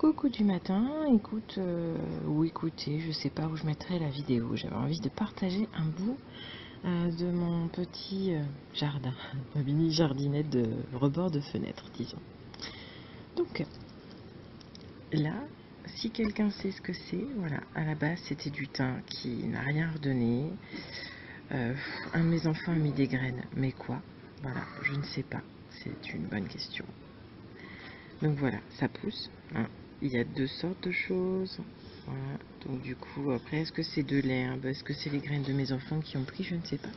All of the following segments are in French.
Coucou du matin, écoute, ou écoutez, je sais pas où je mettrai la vidéo. J'avais envie de partager un bout de mon petit jardin, ma mini jardinette de rebord de fenêtre, disons. Donc là, si quelqu'un sait ce que c'est, voilà, à la base c'était du thym qui n'a rien redonné. Un de mes enfants a mis des graines, mais quoi? Voilà, je ne sais pas, c'est une bonne question. Donc voilà, ça pousse, hein. Il y a deux sortes de choses. Voilà. Donc du coup, après, est-ce que c'est de l'herbe? Est-ce que c'est les graines de mes enfants qui ont pris? Je ne sais pas.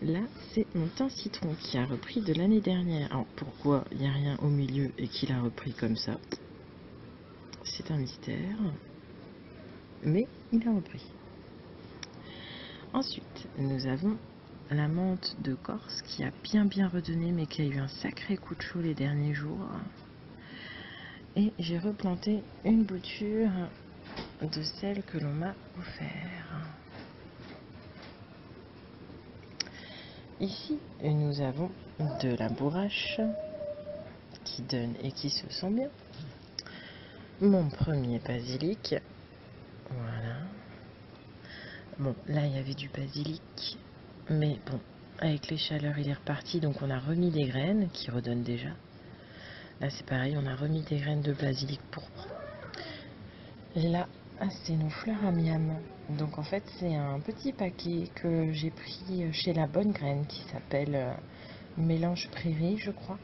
Là, c'est mon thym citron qui a repris de l'année dernière. Alors pourquoi il n'y a rien au milieu et qu'il a repris comme ça? C'est un mystère. Mais il a repris. Ensuite, nous avons la menthe de Corse qui a bien redonné mais qui a eu un sacré coup de chaud les derniers jours. Et j'ai replanté une bouture de celle que l'on m'a offert. Ici, nous avons de la bourrache qui donne et qui se sent bien. Mon premier basilic. Voilà. Bon, là, il y avait du basilic. Mais bon, avec les chaleurs, il est reparti. Donc, on a remis des graines qui redonnent déjà. Là, c'est pareil, on a remis des graines de basilic pourpre. Là, c'est nos fleurs à miam. Donc en fait, c'est un petit paquet que j'ai pris chez La Bonne Graine qui s'appelle mélange prairie, je crois.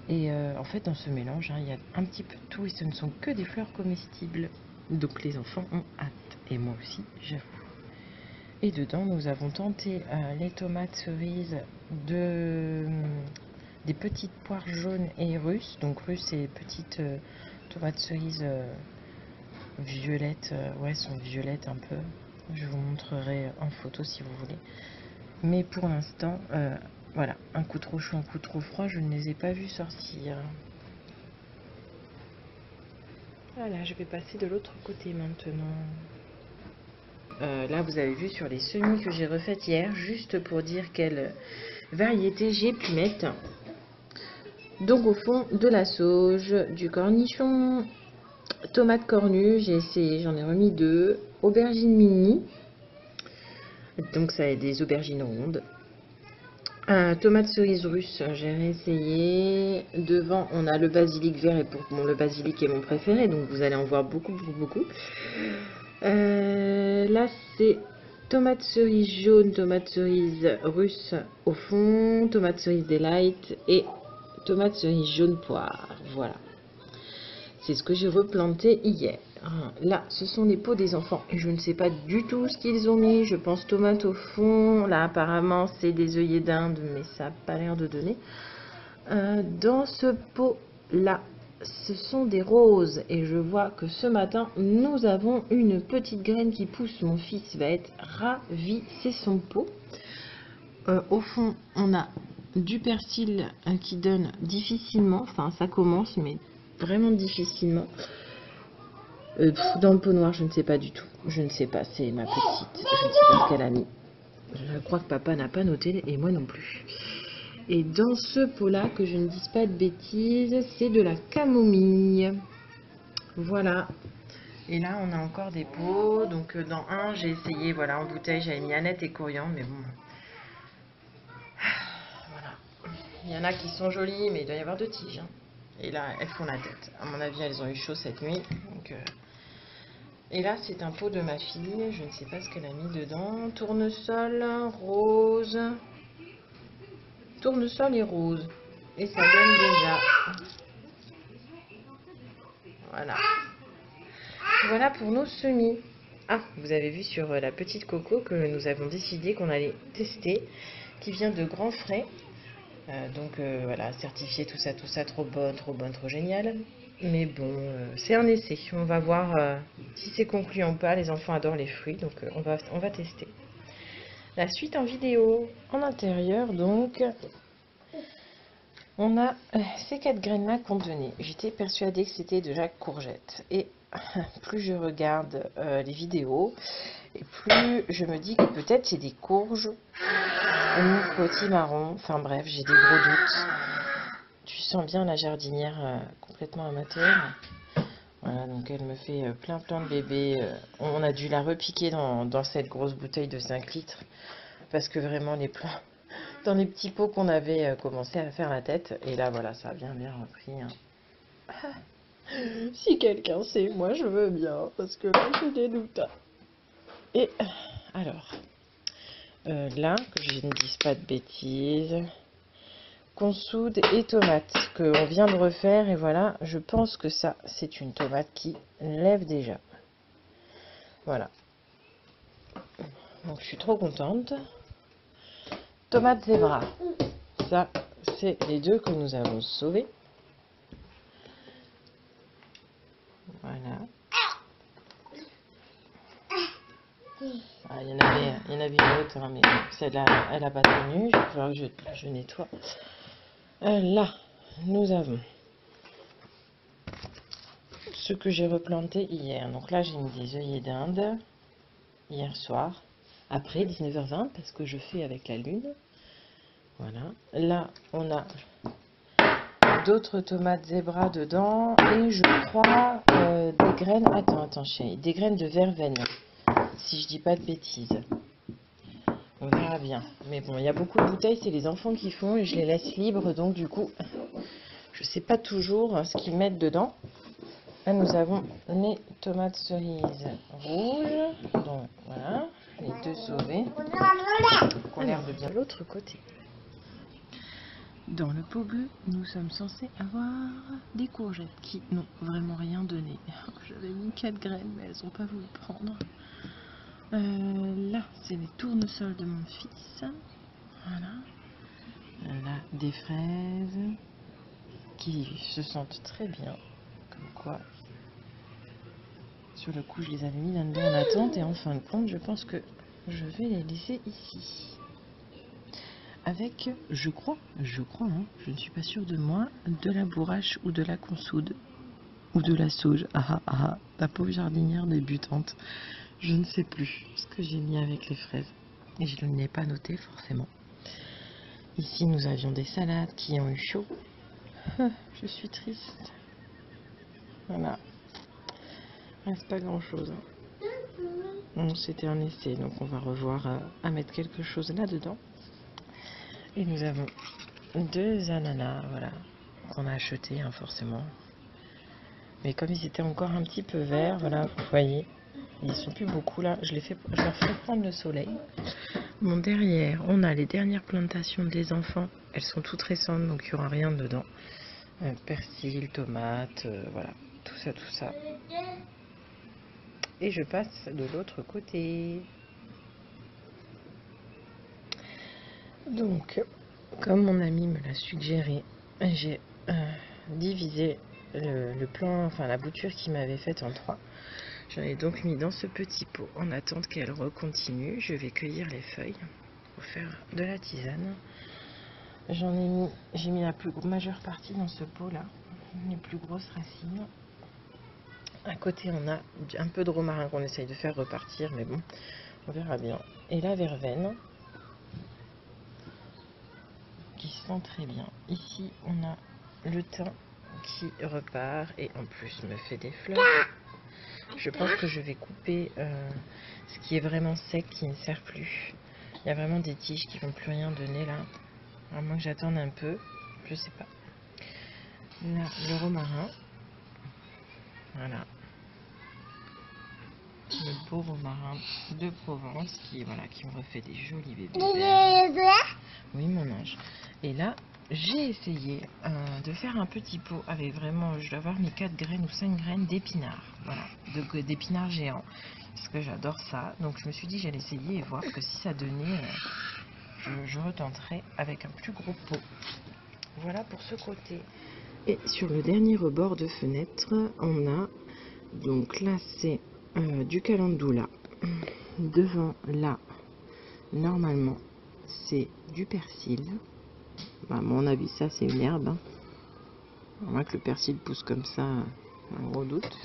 Et en fait, dans ce mélange, hein, il y a un petit peu de tout et ce ne sont que des fleurs comestibles. Donc les enfants ont hâte. Et moi aussi, j'avoue. Et dedans, nous avons tenté les tomates cerises des petites poires jaunes et russes. Donc russes, c'est les petites tomates cerises violettes. Ouais, sont violettes un peu. Je vous montrerai en photo si vous voulez. Mais pour l'instant, voilà, un coup trop chaud, un coup trop froid, je ne les ai pas vus sortir. Voilà, je vais passer de l'autre côté maintenant. Là, vous avez vu sur les semis que j'ai refaites hier, juste pour dire quelle variété j'ai pu mettre. Donc au fond, de la sauge, du cornichon, tomates cornues, j'ai essayé, j'en ai remis 2, aubergines mini, donc ça a des aubergines rondes. Tomate cerise russe, j'ai réessayé. Devant, on a le basilic vert et le basilic est mon préféré, donc vous allez en voir beaucoup. Là, c'est tomate cerise jaune, tomate cerise russe au fond, tomate cerise delight et tomate cerise jaune poire. Voilà. C'est ce que j'ai replanté hier. Là, ce sont les pots des enfants. Et je ne sais pas du tout ce qu'ils ont mis. Je pense tomates au fond. Là, apparemment, c'est des œillets d'Inde, mais ça n'a pas l'air de donner. Dans ce pot-là, ce sont des roses. Et je vois que ce matin, nous avons une petite graine qui pousse. Mon fils va être ravi. C'est son pot. Au fond, on a du persil qui donne difficilement. Enfin, ça commence, mais vraiment difficilement. Dans le pot noir, je ne sais pas du tout. Je ne sais pas, c'est ma petite. Je ne sais pas ce qu'elle a mis. Je crois que papa n'a pas noté et moi non plus. Et dans ce pot-là, que je ne dise pas de bêtises, c'est de la camomille. Voilà. Et là, on a encore des pots. Donc dans un, j'ai essayé, voilà, en bouteille, j'avais mis aneth et coriandre, mais bon. Voilà. Il y en a qui sont jolies, mais il doit y avoir 2 tiges. Hein. Et là, elles font la tête. À mon avis, elles ont eu chaud cette nuit. Donc, et là, c'est un pot de ma fille. Je ne sais pas ce qu'elle a mis dedans. Tournesol, rose. Tournesol et rose. Et ça donne déjà. Voilà. Voilà pour nos semis. Ah, vous avez vu sur la petite coco que nous avons décidé qu'on allait tester. Qui vient de Grand Frais. Donc voilà, certifié, tout ça, trop bonne, trop génial. Mais bon, c'est un essai. On va voir si c'est concluant ou pas. Les enfants adorent les fruits, donc on va tester. La suite en vidéo. En intérieur, donc, on a ces 4 graines-là qu'on donnait. J'étais persuadée que c'était de la courgette. Et plus je regarde les vidéos, et plus je me dis que peut-être c'est des courges ou potimarron. Enfin bref, j'ai des gros doutes. Tu sens bien la jardinière complètement amateur. Voilà, donc elle me fait plein de bébés. On a dû la repiquer dans cette grosse bouteille de 5 litres. Parce que vraiment les plants, dans les petits pots qu'on avait commencé à faire la tête. Et là voilà, ça a bien repris. Hein. Si quelqu'un sait, moi je veux bien. Parce que là j'ai des doutes. Et alors, là, que je ne dise pas de bêtises... Consoude et tomate qu'on vient de refaire, et voilà, je pense que ça c'est une tomate qui lève déjà. Voilà, donc je suis trop contente. Tomate zébra, ça c'est les deux que nous avons sauvés. Voilà. Ah, il y en avait une autre, hein, mais celle-là elle a pas tenu, il va falloir que je nettoie. Là nous avons ce que j'ai replanté hier. Donc là j'ai mis des œillets d'Inde hier soir, après 19h20, parce que je fais avec la lune. Voilà. Là on a d'autres tomates zébra dedans, et je crois des graines, attends chérie, des graines de verveine, si je dis pas de bêtises. On verra bien. Mais bon, il y a beaucoup de bouteilles, c'est les enfants qui font et je les laisse libres, donc du coup, je sais pas toujours ce qu'ils mettent dedans. Là, nous avons les tomates cerises rouges. Donc voilà, les deux sauvées. Qui ont l'air de bien. De l'autre côté. Dans le pot bleu, nous sommes censés avoir des courgettes qui n'ont vraiment rien donné. J'avais mis 4 graines, mais elles n'ont pas voulu prendre. Là, c'est les tournesols de mon fils. Voilà. Là, des fraises qui se sentent très bien. Comme quoi, sur le coup, je les avais mis là-dedans en attente. Et en fin de compte, je pense que je vais les laisser ici. Avec, je crois, hein, je ne suis pas sûre de moi, de la bourrache ou de la consoude. Ou de la sauge. La pauvre jardinière débutante. Je ne sais plus ce que j'ai mis avec les fraises. Et je ne l'ai pas noté forcément. Ici, nous avions des salades qui ont eu chaud. Je suis triste. Voilà. Reste pas grand chose. Bon, c'était un essai, donc on va revoir à mettre quelque chose là-dedans. Et nous avons 2 ananas, voilà, qu'on a acheté hein, forcément. Mais comme ils étaient encore un petit peu verts, voilà, vous voyez, ils sont plus beaucoup là. Je leur fais prendre le soleil. Bon, derrière, on a les dernières plantations des enfants. Elles sont toutes récentes, donc il n'y aura rien dedans. Persil, tomates, voilà, tout ça. Et je passe de l'autre côté. Donc, comme mon ami me l'a suggéré, j'ai divisé le plan, enfin la bouture qu'il m'avait faite en 3. J'en ai donc mis dans ce petit pot en attente qu'elle recontinue. Je vais cueillir les feuilles pour faire de la tisane. J'ai mis la majeure partie dans ce pot là, les plus grosses racines. À côté on a un peu de romarin qu'on essaye de faire repartir, mais bon, on verra bien. Et la verveine, qui sent très bien. Ici on a le thym qui repart et en plus me fait des fleurs. Je pense que je vais couper ce qui est vraiment sec, qui ne sert plus. Il y a vraiment des tiges qui vont plus rien donner là, à moins que j'attende un peu, je sais pas. Là, le romarin, voilà, le beau romarin de Provence qui me refait des jolis bébés verts. Oui, mon ange. Et là, j'ai essayé de faire un petit pot avec vraiment, je dois avoir mis 4 graines ou 5 graines d'épinards, voilà, d'épinards géants, parce que j'adore ça. Donc je me suis dit j'allais essayer et voir que si ça donnait, je retenterai avec un plus gros pot. Voilà pour ce côté. Et sur le dernier rebord de fenêtre, on a, donc là c'est du calendula. Devant là, normalement, c'est du persil. À mon avis, ça c'est une herbe. Hein. À moins que le persil pousse comme ça, un gros doute.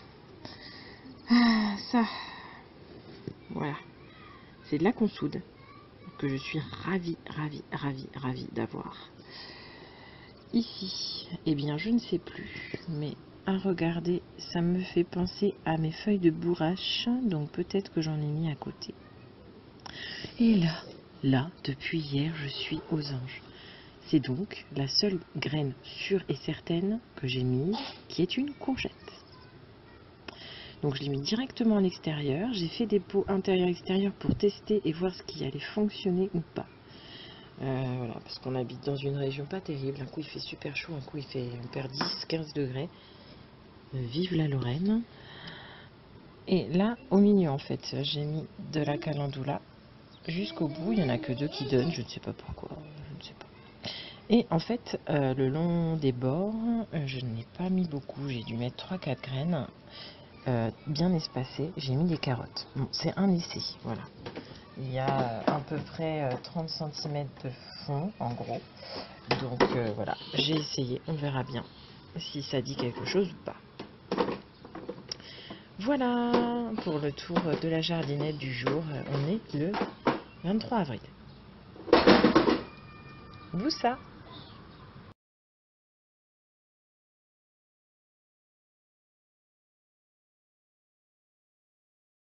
Ça, voilà. C'est de la consoude que je suis ravie d'avoir. ici, eh bien je ne sais plus, mais à regarder, ça me fait penser à mes feuilles de bourrache, donc peut-être que j'en ai mis à côté. Et là, depuis hier, je suis aux anges. C'est donc la seule graine sûre et certaine que j'ai mise, qui est une courgette. Donc je l'ai mis directement à l'extérieur. J'ai fait des pots intérieur-extérieur pour tester et voir ce qui allait fonctionner ou pas. Voilà, parce qu'on habite dans une région pas terrible. Un coup il fait super chaud, un coup on perd 10-15 degrés. Vive la Lorraine. Et là, au milieu en fait, j'ai mis de la calendula jusqu'au bout. Il n'y en a que 2 qui donnent, je ne sais pas pourquoi, je ne sais pas. Et en fait, le long des bords, je n'ai pas mis beaucoup. J'ai dû mettre 3-4 graines. Bien espacé, j'ai mis des carottes. Bon, c'est un essai, voilà. Il y a à peu près 30 cm de fond, en gros. Donc voilà, j'ai essayé, on verra bien si ça dit quelque chose ou pas. Voilà pour le tour de la jardinette du jour. On est le 23 avril. Vous ça